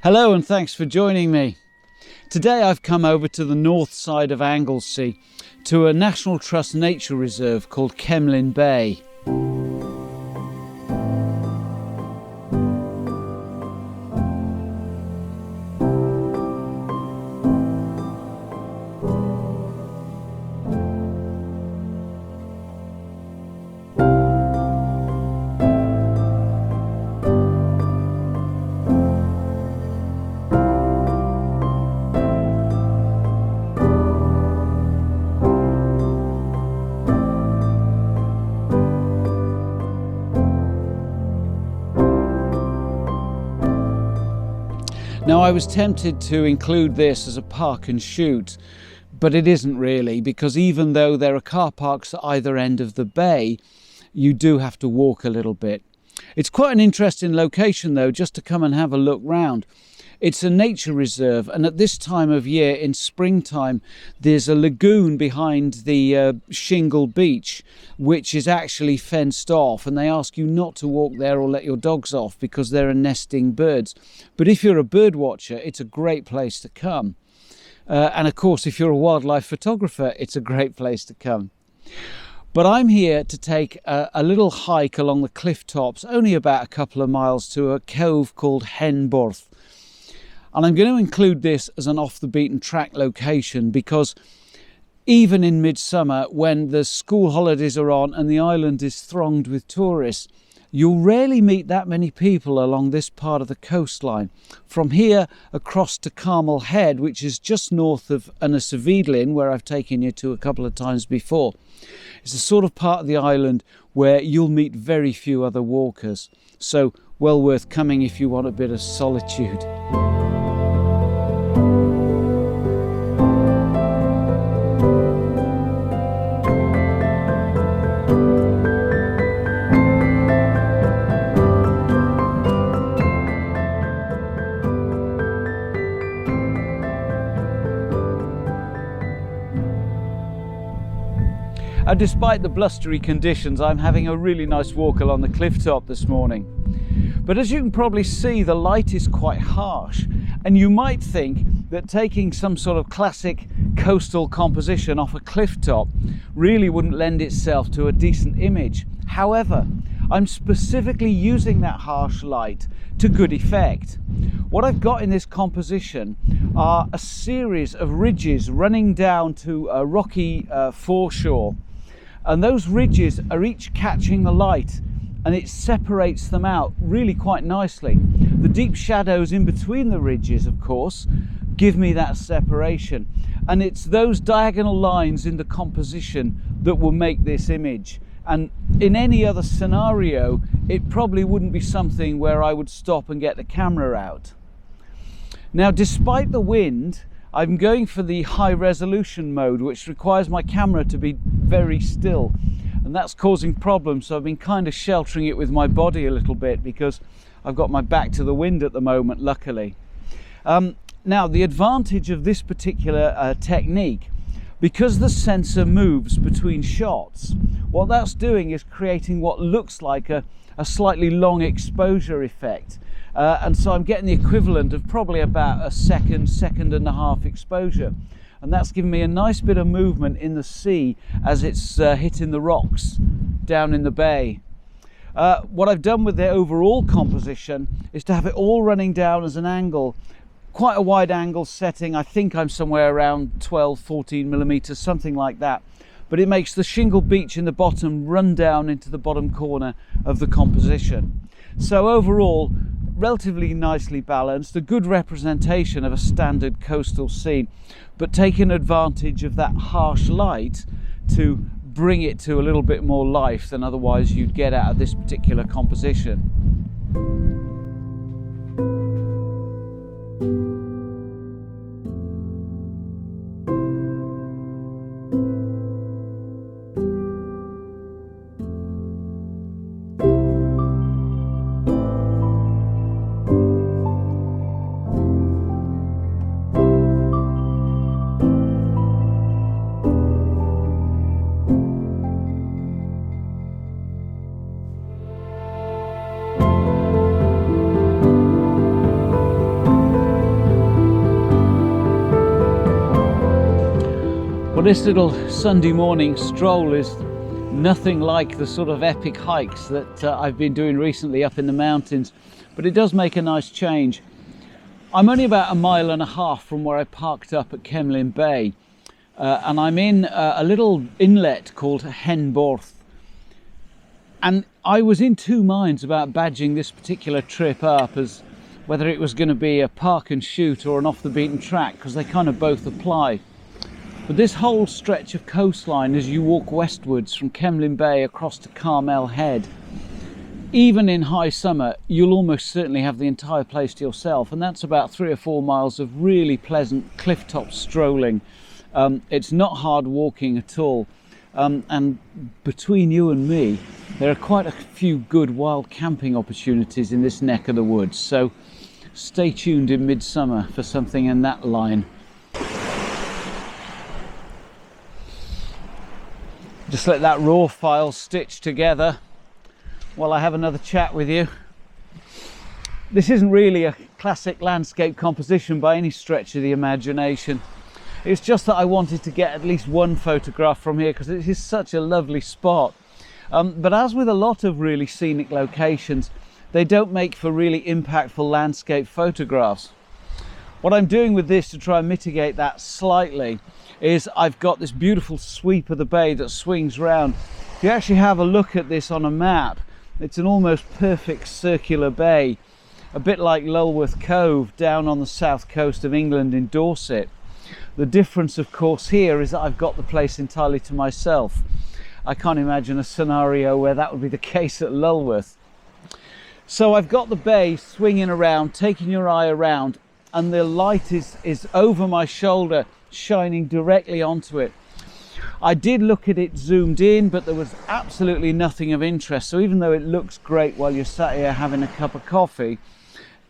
Hello and thanks for joining me. Today I've come over to the north side of Anglesey to a National Trust nature reserve called Cemaes Bay. Now, I was tempted to include this as a park and shoot, but it isn't really, because even though there are car parks at either end of the bay, you do have to walk a little bit. It's quite an interesting location though, just to come and have a look round. It's a nature reserve, and at this time of year in springtime there's a lagoon behind the shingle beach which is actually fenced off, and they ask you not to walk there or let your dogs off because there are nesting birds. But if you're a bird watcher, it's a great place to come. And of course, if you're a wildlife photographer, it's a great place to come. But I'm here to take a little hike along the cliff tops, only about a couple of miles, to a cove called Hen Borth. And I'm going to include this as an off the beaten track location because even in midsummer, when the school holidays are on and the island is thronged with tourists, you'll rarely meet that many people along this part of the coastline. From here across to Carmel Head, which is just north of Anglesey, where I've taken you to a couple of times before, it's the sort of part of the island where you'll meet very few other walkers. So well worth coming if you want a bit of solitude. Despite the blustery conditions, I'm having a really nice walk along the cliff top this morning. But as you can probably see, the light is quite harsh, and you might think that taking some sort of classic coastal composition off a cliff top really wouldn't lend itself to a decent image. However, I'm specifically using that harsh light to good effect. What I've got in this composition are a series of ridges running down to a rocky foreshore. And those ridges are each catching the light, and it separates them out really quite nicely. The deep shadows in between the ridges, of course, give me that separation. And it's those diagonal lines in the composition that will make this image. And in any other scenario, it probably wouldn't be something where I would stop and get the camera out. Now, despite the wind, I'm going for the high resolution mode, which requires my camera to be very still, and that's causing problems. So I've been kind of sheltering it with my body a little bit because I've got my back to the wind at the moment, luckily. Now, the advantage of this particular technique, because the sensor moves between shots, what that's doing is creating what looks like a slightly long exposure effect. And so I'm getting the equivalent of probably about a second and a half exposure. And that's giving me a nice bit of movement in the sea as it's hitting the rocks down in the bay. What I've done with the overall composition is to have it all running down as an angle, quite a wide angle setting. I think I'm somewhere around 12-14 millimeters, something like that. But it makes the shingle beach in the bottom run down into the bottom corner of the composition. So overall, relatively nicely balanced, a good representation of a standard coastal scene, but taking advantage of that harsh light to bring it to a little bit more life than otherwise you'd get out of this particular composition. Well, this little Sunday morning stroll is nothing like the sort of epic hikes that I've been doing recently up in the mountains, but it does make a nice change. I'm only about 1.5 miles from where I parked up at Cemaes Bay, and I'm in a little inlet called Hen Borth. And I was in two minds about badging this particular trip up as whether it was going to be a park and shoot or an off the beaten track, because they kind of both apply. But this whole stretch of coastline as you walk westwards from Cemaes Bay across to Carmel Head, even in high summer, you'll almost certainly have the entire place to yourself, and that's about 3 or 4 miles of really pleasant clifftop strolling. It's not hard walking at all, and between you and me, there are quite a few good wild camping opportunities in this neck of the woods, so stay tuned in midsummer for something in that line. Just let that raw file stitch together while I have another chat with you. This isn't really a classic landscape composition by any stretch of the imagination. It's just that I wanted to get at least one photograph from here because it is such a lovely spot. But as with a lot of really scenic locations, they don't make for really impactful landscape photographs. What I'm doing with this to try and mitigate that slightly is I've got this beautiful sweep of the bay that swings round. If you actually have a look at this on a map, it's an almost perfect circular bay, a bit like Lulworth Cove down on the south coast of England in Dorset. The difference, of course, here is that I've got the place entirely to myself. I can't imagine a scenario where that would be the case at Lulworth. So I've got the bay swinging around, taking your eye around, and the light is over my shoulder, shining directly onto it. I did look at it zoomed in, but there was absolutely nothing of interest. So even though it looks great while you're sat here having a cup of coffee,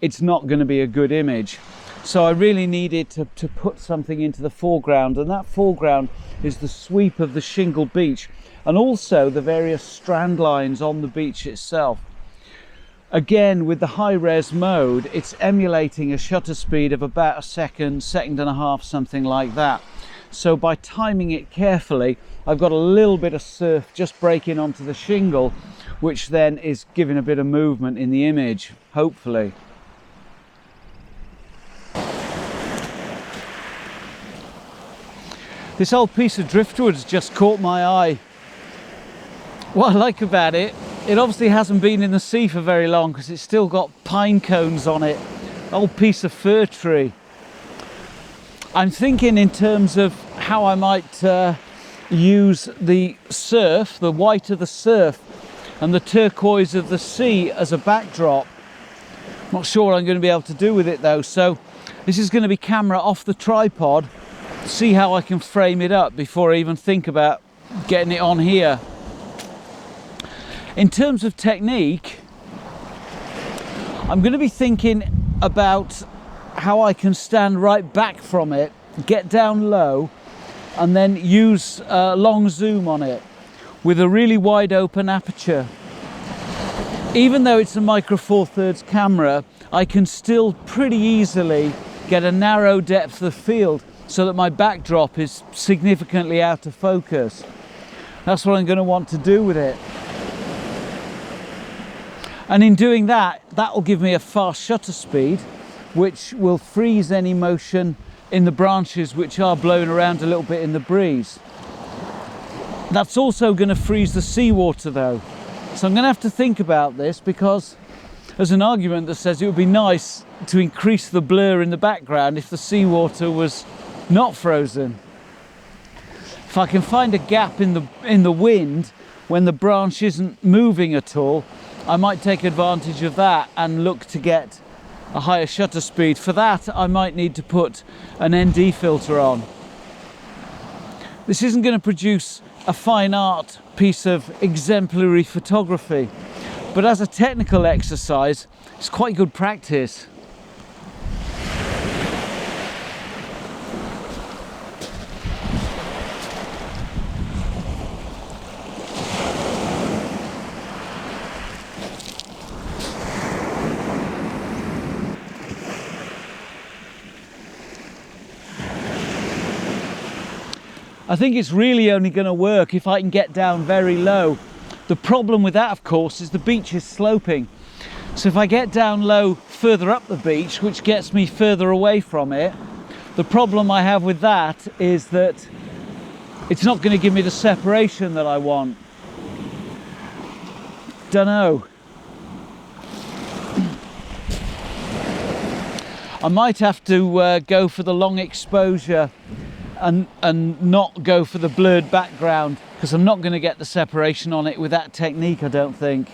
it's not going to be a good image. So I really needed to put something into the foreground, and that foreground is the sweep of the shingle beach and also the various strand lines on the beach itself. Again, with the high-res mode, it's emulating a shutter speed of about a second, second and a half, something like that. So by timing it carefully, I've got a little bit of surf just breaking onto the shingle, which then is giving a bit of movement in the image, hopefully. This old piece of driftwood's just caught my eye. What I like about it, it obviously hasn't been in the sea for very long because it's still got pine cones on it. Old piece of fir tree. I'm thinking in terms of how I might use the surf, the white of the surf and the turquoise of the sea as a backdrop. Not sure what I'm going to be able to do with it though, so this is going to be camera off the tripod. See how I can frame it up before I even think about getting it on here. In terms of technique, I'm going to be thinking about how I can stand right back from it, get down low, and then use long zoom on it with a really wide open aperture. Even though it's a micro four thirds camera, I can still pretty easily get a narrow depth of field so that my backdrop is significantly out of focus. That's what I'm going to want to do with it. And in doing that, that will give me a fast shutter speed, which will freeze any motion in the branches which are blowing around a little bit in the breeze. That's also going to freeze the seawater though. So I'm going to have to think about this, because there's an argument that says it would be nice to increase the blur in the background if the seawater was not frozen. If I can find a gap in the wind when the branch isn't moving at all, I might take advantage of that and look to get a higher shutter speed. For that, I might need to put an ND filter on. This isn't going to produce a fine art piece of exemplary photography, but as a technical exercise, it's quite good practice. I think it's really only going to work if I can get down very low. The problem with that, of course, is the beach is sloping. So if I get down low further up the beach, which gets me further away from it, the problem I have with that is that it's not going to give me the separation that I want. Dunno. I might have to go for the long exposure and not go for the blurred background, because I'm not going to get the separation on it with that technique, I don't think.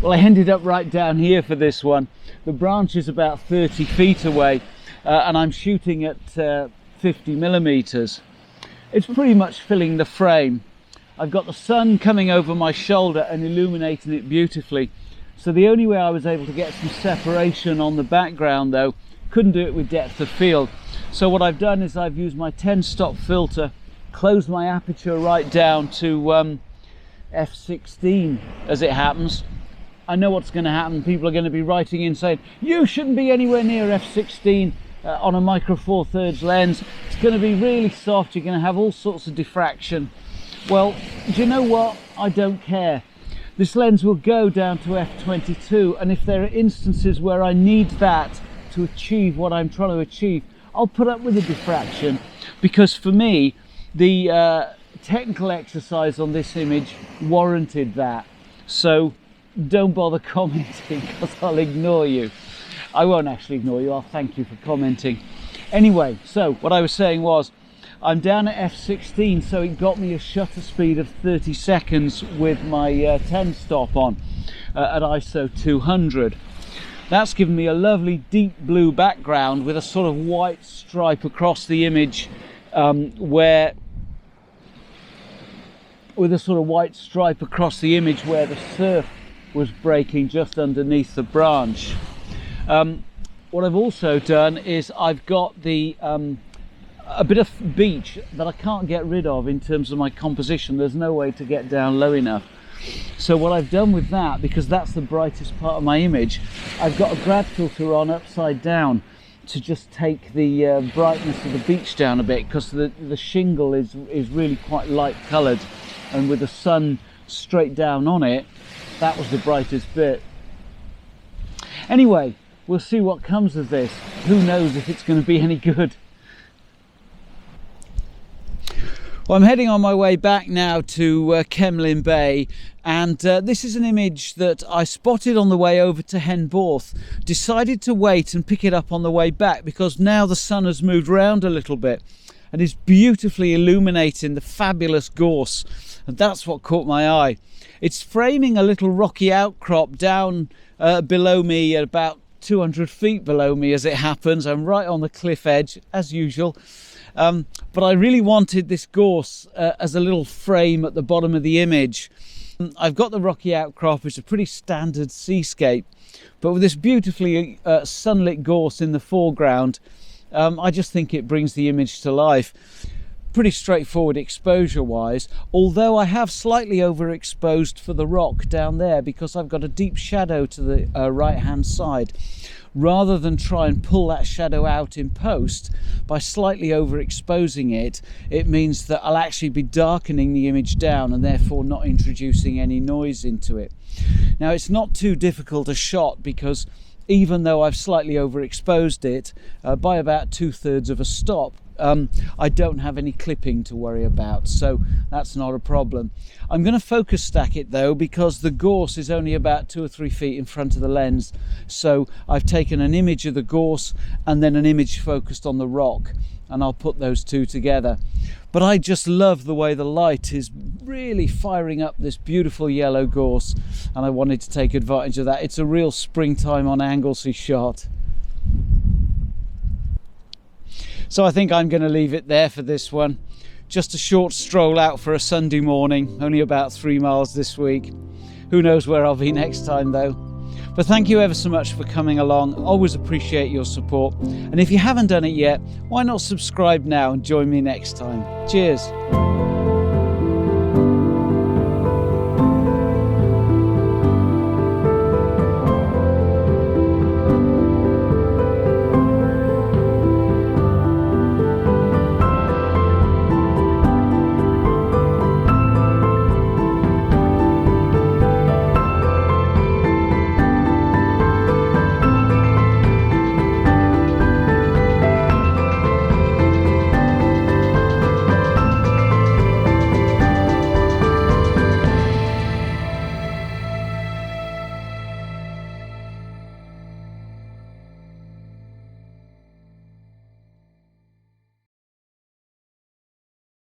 Well, I ended up right down here for this one. The branch is about 30 feet away and I'm shooting at 50mm. It's pretty much filling the frame. I've got the sun coming over my shoulder and illuminating it beautifully. So the only way I was able to get some separation on the background, though, couldn't do it with depth of field. So what I've done is I've used my 10-stop filter, closed my aperture right down to f16 as it happens. I know what's going to happen. People are going to be writing in saying, you shouldn't be anywhere near f16 on a micro four thirds lens. It's going to be really soft. You're going to have all sorts of diffraction. Well, do you know what? I don't care. This lens will go down to f22, and if there are instances where I need that to achieve what I'm trying to achieve, I'll put up with the diffraction, because for me the technical exercise on this image warranted that. So don't bother commenting, because I'll ignore you. I won't actually ignore you, I'll thank you for commenting. Anyway, so what I was saying was, I'm down at f16, so it got me a shutter speed of 30 seconds with my 10 stop on at ISO 200. That's given me a lovely deep blue background with a sort of white stripe across the image, where the surf was breaking just underneath the branch. What I've also done is I've got the a bit of beach that I can't get rid of in terms of my composition. There's no way to get down low enough. So what I've done with that, because that's the brightest part of my image, I've got a grad filter on upside down to just take the brightness of the beach down a bit, because the shingle is really quite light coloured, and with the sun straight down on it, that was the brightest bit. Anyway, we'll see what comes of this. Who knows if it's going to be any good. Well, I'm heading on my way back now to Cemaes Bay, and this is an image that I spotted on the way over to Hen Borth. Decided to wait and pick it up on the way back, because now the sun has moved around a little bit and is beautifully illuminating the fabulous gorse, and that's what caught my eye. It's framing a little rocky outcrop down below me, at about 200 feet below me as it happens. I'm right on the cliff edge as usual. But I really wanted this gorse as a little frame at the bottom of the image. I've got the rocky outcrop, which is a pretty standard seascape, but with this beautifully sunlit gorse in the foreground, I just think it brings the image to life. Pretty straightforward exposure wise, although I have slightly overexposed for the rock down there, because I've got a deep shadow to the right hand side. Rather than try and pull that shadow out in post by slightly overexposing it, it means that I'll actually be darkening the image down and therefore not introducing any noise into it. Now, it's not too difficult a shot, because even though I've slightly overexposed it by about 2/3 of a stop, I don't have any clipping to worry about, so that's not a problem. I'm going to focus stack it though, because the gorse is only about 2 or 3 feet in front of the lens, so I've taken an image of the gorse and then an image focused on the rock, and I'll put those two together. But I just love the way the light is really firing up this beautiful yellow gorse, and I wanted to take advantage of that. It's a real springtime on Anglesey shot. So I think I'm going to leave it there for this one. Just a short stroll out for a Sunday morning, only about 3 miles this week. Who knows where I'll be next time though. But thank you ever so much for coming along. Always appreciate your support. And if you haven't done it yet, why not subscribe now and join me next time. Cheers.